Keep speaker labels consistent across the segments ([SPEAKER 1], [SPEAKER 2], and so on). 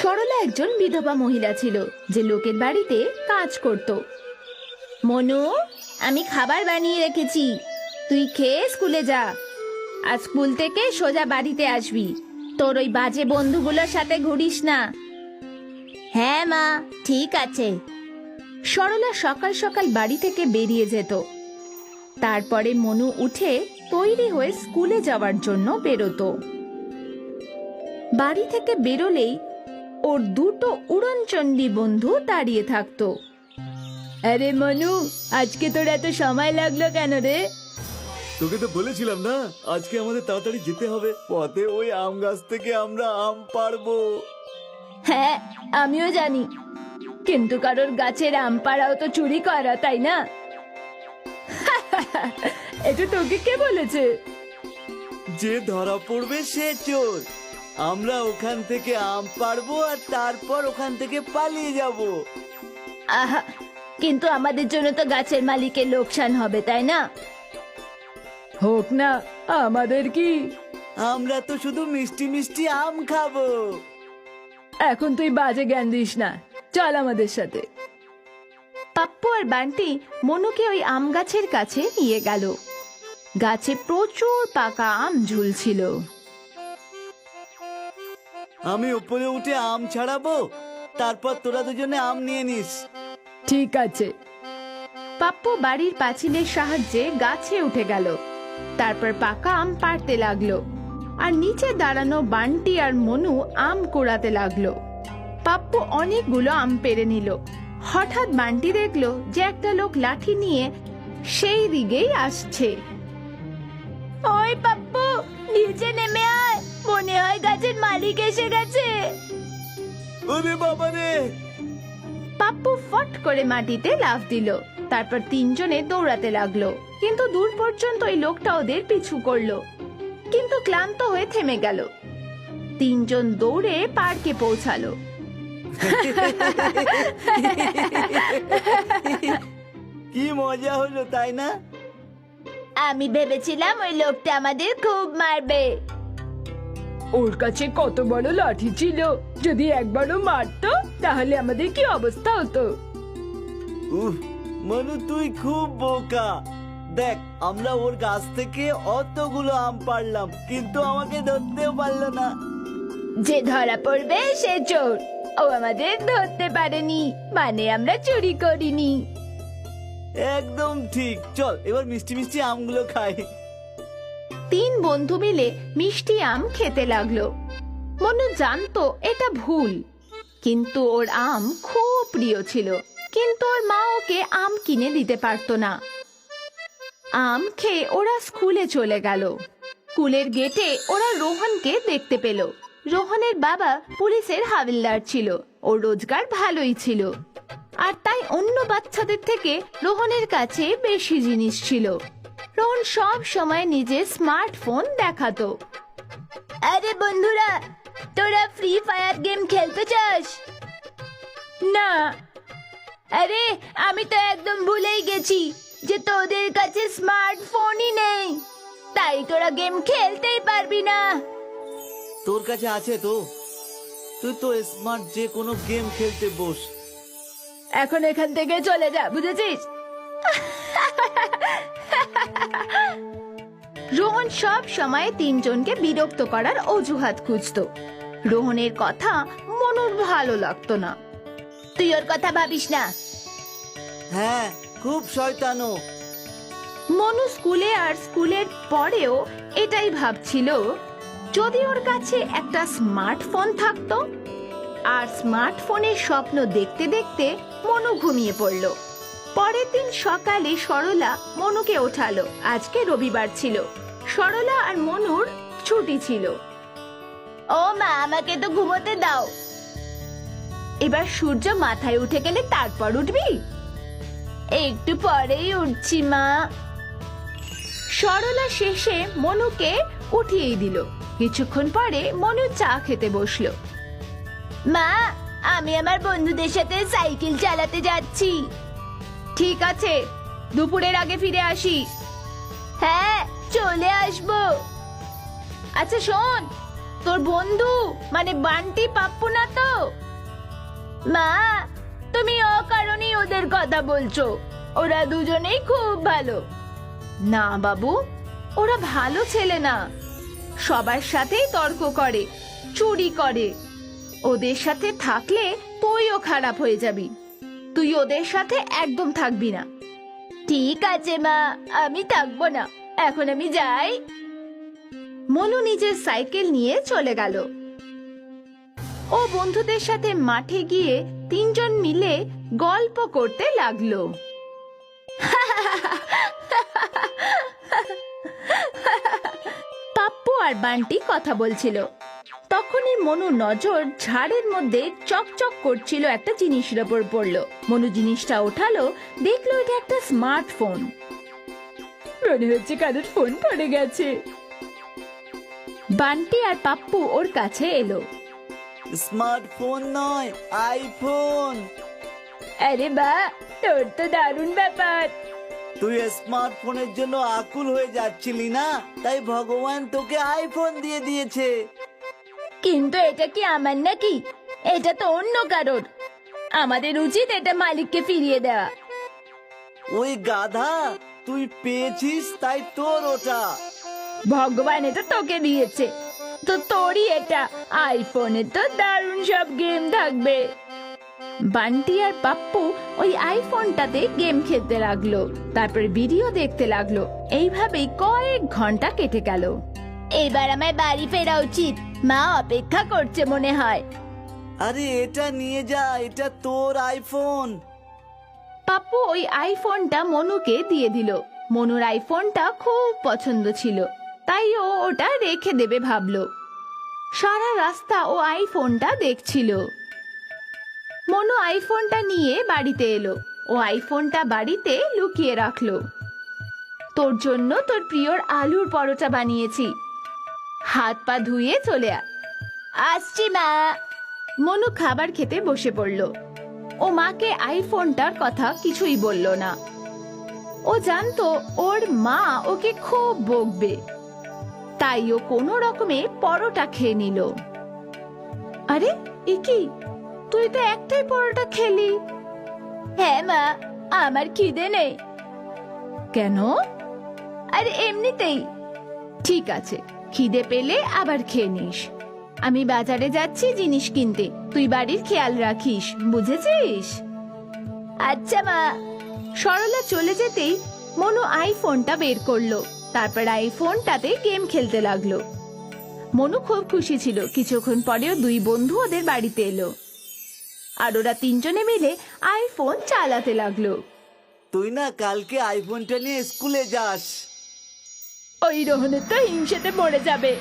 [SPEAKER 1] সরলা একজন বিধবা মহিলা ছিল যে লোকের বাড়িতে কাজ করত। মনু, আমি খাবার বানিয়ে রেখেছি, তুই খেয়ে স্কুলে যা। আর স্কুল থেকে সোজা বাড়িতে আসবি, তোর ওই বাজে বন্ধুগুলোর সাথে ঘুরিস না। হ্যাঁ মা, ঠিক আছে। সরলা সকাল সকাল বাড়ি থেকে বেরিয়ে যেত। তারপরে মনু উঠে তৈরি হয়ে স্কুলে যাওয়ার জন্য বেরোতো। বাড়ি থেকে বেরোলেই ওর দুটো উড়নচণ্ডী বন্ধু দাঁড়িয়ে থাকতো। আরে মনু, আজকে তোর এত সময় লাগলো কেন রে?
[SPEAKER 2] তোকে তো বলেছিলাম না আজকে আমাদের তাড়াতাড়ি যেতে হবে, পথে ওই আম গাছ থেকে আমরা আম পাড়বো।
[SPEAKER 1] হ্যাঁ, আমিও জানি, কিন্তু কারোর গাছের আম পাড়াও তো চুরি করা, তাই না? এটা তোকে কে বলেছে?
[SPEAKER 2] যে ধরা পড়বে সে চোর। আমরা ওখান থেকে আম পাড়বো আর তারপর ওখান থেকে পালিয়ে যাব।
[SPEAKER 1] আহা, কিন্তু আমাদের জন্য তো গাছের মালিকের লোকসান হবে, তাই না? হোক না, আমাদের কি?
[SPEAKER 2] আমরা তো শুধু মিষ্টি মিষ্টি আম খাবো।
[SPEAKER 1] এখন তুই বাজে জ্ঞান দিস না, চল আমাদের সাথে। পাপ্পু আর বান্টি মনুকে ওই আম গাছের কাছে নিয়ে গেল। গাছে প্রচুর পাকা আম ঝুলছিল।
[SPEAKER 2] আমি উপরে উঠে আম ছাড়াবো, তারপর তোরা দুজনে আম নিয়ে নিস।
[SPEAKER 1] ঠিক আছে। পাপ্পু বাড়ির পাঁচিলের সাহায্যে গাছে উঠে গেল। তারপর পাকা আম পাড়তে লাগলো, আর নিচে দাঁড়ানো বান্টি আর মনু আম কুড়াতে লাগলো। পাপ্পু অনেকগুলো আম পেড়ে নিল। হঠাৎ বান্টি দেখলো যে একটা লোক লাঠি নিয়ে সেই দিকেই আসছে। ওই পাপ্পু, নিচে নেমে আয়, মনে হয় গাছের মালিক এসে গেছে।
[SPEAKER 2] ওরে বাবা রে!
[SPEAKER 1] পাপ্পু ফট করে মাটিতে লাফ দিল। তারপর তিনজনে দৌড়াতে লাগলো, কিন্তু দূর পর্যন্ত ওই লোকটা ওদের পিছু করলো, কিন্তু ক্লান্ত হয়ে থেমে গেল। তিনজন দৌড়ে পার্কে পৌঁছালো।
[SPEAKER 2] কি মজা হলো, তাই না?
[SPEAKER 1] আমি ভেবেছিলাম ওই লোকটা আমাদের খুব মারবে। ওর কাছে কত বড় লাঠি ছিল, যদি একবারও মারতো তাহলে আমাদের কি অবস্থা হতো।
[SPEAKER 2] উফ, মনু তুই খুব বোকা। দেখ, আমরা ওর গাছ থেকে অতগুলো আম পাড়লাম, কিন্তু আমাকে ধরতেও পারলো না।
[SPEAKER 1] যে ধরা পড়বে সে চোর। ও আমাদের ধরতে পারেনি, মানে আমরা চুরি করিনি।
[SPEAKER 2] একদম ঠিক। চল এবার মিষ্টি মিষ্টি আমগুলো খাই।
[SPEAKER 1] তিন বন্ধু মিলে মিষ্টি আম খেতে লাগলো। মনু জানতো এটা ভুল, কিন্তু ওর আম খুব প্রিয় ছিল। কিন্তু ওর মা ওকে আম কিনে দিতে পারতো না। আম খেয়ে ওরা স্কুলে চলে গেল। স্কুলের গেটে ওরা রোহনকে দেখতে পেল। রোহনের বাবা পুলিশের হাবিলদার ছিল। ওর রোজগার ভালোই ছিল, আর তাই অন্য বাচ্চাদের থেকে রোহনের কাছে বেশি জিনিস ছিল। রোহন সব সময় নিজের স্মার্টফোন দেখাতো। আরে বন্ধুরা, তোরা ফ্রি ফায়ার গেম খেলতে চাস? না। আরে আমি তো একদম ভুলেই গেছি যে তোদের কাছে স্মার্টফোনই নেই, তাই তোরা গেম খেলতেই পারবি না।
[SPEAKER 2] তোর কাছে আছে তো? তুই তো স্মার্ট, যে কোনো গেম খেলতে বস।
[SPEAKER 1] এখন এখান থেকে চলে যা, বুঝেছিস? রোহন সব সময় তিনজনকে বিরক্ত করার অজুহাত খুঁজতো। রোহনের কথা মনুর ভালো লাগতো না। তুই ওর কথা ভাবিস না।
[SPEAKER 2] হ্যাঁ, খুব শয়তানো।
[SPEAKER 1] মনু স্কুলে আর স্কুলের পরেও এটাই ভাবছিল, যদি ওর কাছে একটা স্মার্টফোন থাকতো। আর স্মার্টফোনের স্বপ্ন দেখতে দেখতে মনু ঘুমিয়ে পড়ল। পরের দিন সকালে সরলা মনুকে ওঠালো। আজকে রবিবার ছিল, সরলা আর মনুর ছুটি ছিল। ও মা, আমাকে তো ঘুমোতে দাও। এবার সূর্য মাথায় উঠে গেলে তারপর উঠবি? একটু পরেই উঠছি মা। সরলা শেষে মনুকে উঠিয়েই দিল। কিছুক্ষণ পরে মনু চা খেতে বসলো। মা, আমি আমার বন্ধুদের সাথে সাইকেল চালাতে যাচ্ছি। ঠিক আছে, দুপুরের আগে ফিরে আসিস। হ্যাঁ, চলে আসবো। আচ্ছা শোন, তোর বন্ধু মানে বান্টি পাপ্পু না তো? মা, তুমি অকারণেই ওদের কথা বলছো। ওরা দুজনেই খুব ভালো। না বাবু, ওরা ভালো ছেলে না। সবার সাথেই তর্ক করে, চুরি করে। ওদের সাথে থাকলে তুইও খারাপ হয়ে যাবি। তুই ওদের সাথে একদম থাকবি না। ঠিক আছে মা, আমি থাকবো না। এখন আমি যাই। মনু নিজের সাইকেল নিয়ে চলে গেল। ও বন্ধুদের সাথে মাঠে গিয়ে তিনজন মিলে গল্প করতে লাগলো। পাপ্পু আর বান্টি কথা বলছিল। তখনই মনু নজর ঝাড়ের মধ্যে চকচক করছিল একটা জিনিসের উপর পড়লো। মনু জিনিসটা ওঠালো, দেখলো এটা একটা স্মার্টফোন। মনে হচ্ছে কারোর ফোন পড়ে গেছে। বান্টি আর পাপ্পু ওর কাছে এলো।
[SPEAKER 2] স্মার্টফোন নয়, আইফোন।
[SPEAKER 1] আরে বা, তোর তো দারুণ ব্যাপার।
[SPEAKER 2] তুই স্মার্টফোনের জন্য আকুল হয়ে যাচ্ছিলি না, তাই ভগবান তোকে আইফোন দিয়ে দিয়েছে।
[SPEAKER 1] কিন্তু এটা কি আমার নাকি? এটা তো অন্য কারোর। আমাদের উচিত এটা মালিককে ফিরিয়ে দেওয়া।
[SPEAKER 2] ওই গাধা, তুই পেয়েছিস তাই তোর ওটা।
[SPEAKER 1] ভগবান এটা তোকে দিয়েছে, তো তোরই এটা। আইফোনে তো দারুণ সব গেম থাকবে। বান্টি আর পাপ্পু ওই আইফোনটাতে গেম খেলতে লাগলো, তারপর ভিডিও দেখতে লাগলো। এইভাবেই কয়েক ঘন্টা কেটে গেল। এবার আমায় বাড়ি ফেরা উচিত, মা অপেক্ষা করছে মনে হয়।
[SPEAKER 2] আরে এটা নিয়ে যা, এটা তোর আইফোন।
[SPEAKER 1] পাপ্পু ওই আইফোনটা মনুকে দিয়ে দিল। মনুর আইফোনটা খুব পছন্দ ছিল, তাই ও ওটা রেখে দেবে ভাবলো। সারা রাস্তা ও আইফোনটা দেখছিল। মনু আইফোনটা নিয়ে বাড়িতে এলো। ও আইফোনটা বাড়িতে লুকিয়ে রাখলো। তোর জন্য তোর প্রিয়র আলুর পরোটা বানিয়েছি, হাত পা ধুয়ে চলে আসছি মা। মনু খাবার খেতে বসে পড়ল। ও মাকে আইফোনটার কথা কিছুই বলল না। ও জানতো ওর মা ওকে খুব বকবে, তাই ও কোনো রকমে পরোটা খেয়ে নিল। আরে এ কি, তুই তো একটাই পরোটা খেলি। হ্যাঁ মা, আমার খিদে নেই। কেন? আরে এমনিতেই। ঠিক আছে, খিদে পেলে আবার খেয়ে নিস। আমি বাজারে যাচ্ছি জিনিস কিনতে, তুই বাড়ির খেয়াল রাখিস, বুঝেছিস? আচ্ছা মা। সরলা চলে যেতেই মনু আইফোনটা বের করলো, তারপর আইফোনটাতে গেম খেলতে লাগলো। মনু খুব খুশি ছিল। কিছুক্ষণ পরেও দুই বন্ধু ওদের বাড়িতে এলো, আর ওরা তিনজনে মিলে আইফোন চালাতে লাগলো।
[SPEAKER 2] তুই না কালকে আইফোনটা নিয়ে স্কুলে যাস।
[SPEAKER 1] ওই রোহনের তো হিংসেতে মরে যাবে।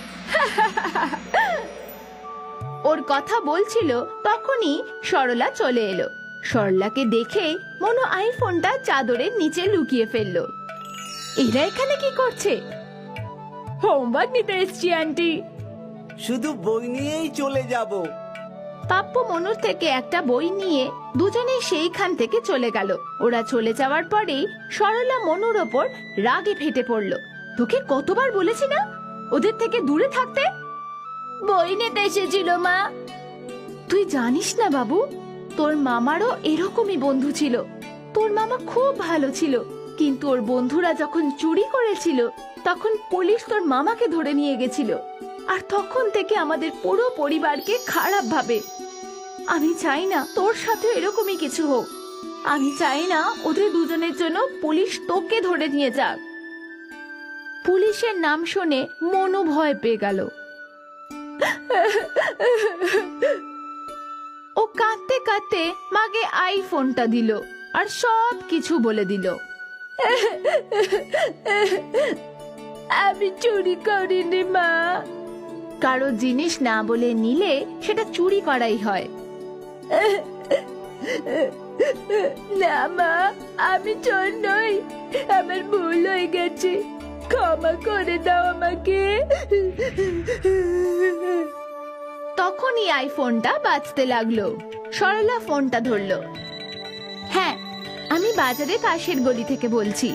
[SPEAKER 1] ওর কথা বলছিল, তখনই সরলা চলে এলো। সরলাকে দেখে মনু আইফোনটা চাদরের নিচে লুকিয়ে ফেললো। এরা এখানে কি করছে? হোমওয়ার্ক নিতে এসছি আন্টি।
[SPEAKER 2] শুধু বই নিয়েই চলে যাব।
[SPEAKER 1] পাপ্পু মনুর থেকে একটা বই নিয়ে দুজনেই সেইখান থেকে চলে গেল। ওরা চলে যাওয়ার পরেই সরলা মনুর ওপর রাগে ফেটে পড়ল। তোকে কতবার বলেছি না ওদের থেকে দূরে থাকতে? বই নিতে এসেছিল মা। তুই জানিস না বাবু, তোর মামারও এরকমই বন্ধু ছিল। তোর মামা খুব ভালো ছিল, কিন্তু ওর বন্ধুরা যখন চুরি করেছিল তখন পুলিশ তোর মামাকে ধরে নিয়ে গেছিল, আর তখন থেকে আমাদের পুরো পরিবারকে খারাপ ভাবে। আমি চাই না তোর সাথে এরকমই কিছু হোক। আমি চাই না ওদের দুজনের জন্য পুলিশ তোকে ধরে নিয়ে যাক। পুলিশের নাম শুনে মনু ভয় পেয়ে গেল। ও কাঁদতে কাঁদতে মাকে আইফোনটা দিল আর সব কিছু বলে দিল। আমি চুরি করিনি মা। কারো জিনিস না বলে নিলে সেটা চুরি করাই হয়। না মা, আমি চোর নই, আমার ভুল হয়ে গেছে, ক্ষমা করে দাও আমাকে। তখনই আইফোনটা বাজতে লাগলো। সরলা ফোনটা ধরলো। হ্যাঁ, আমি বাজারে পাশের গলি থেকে বলছি।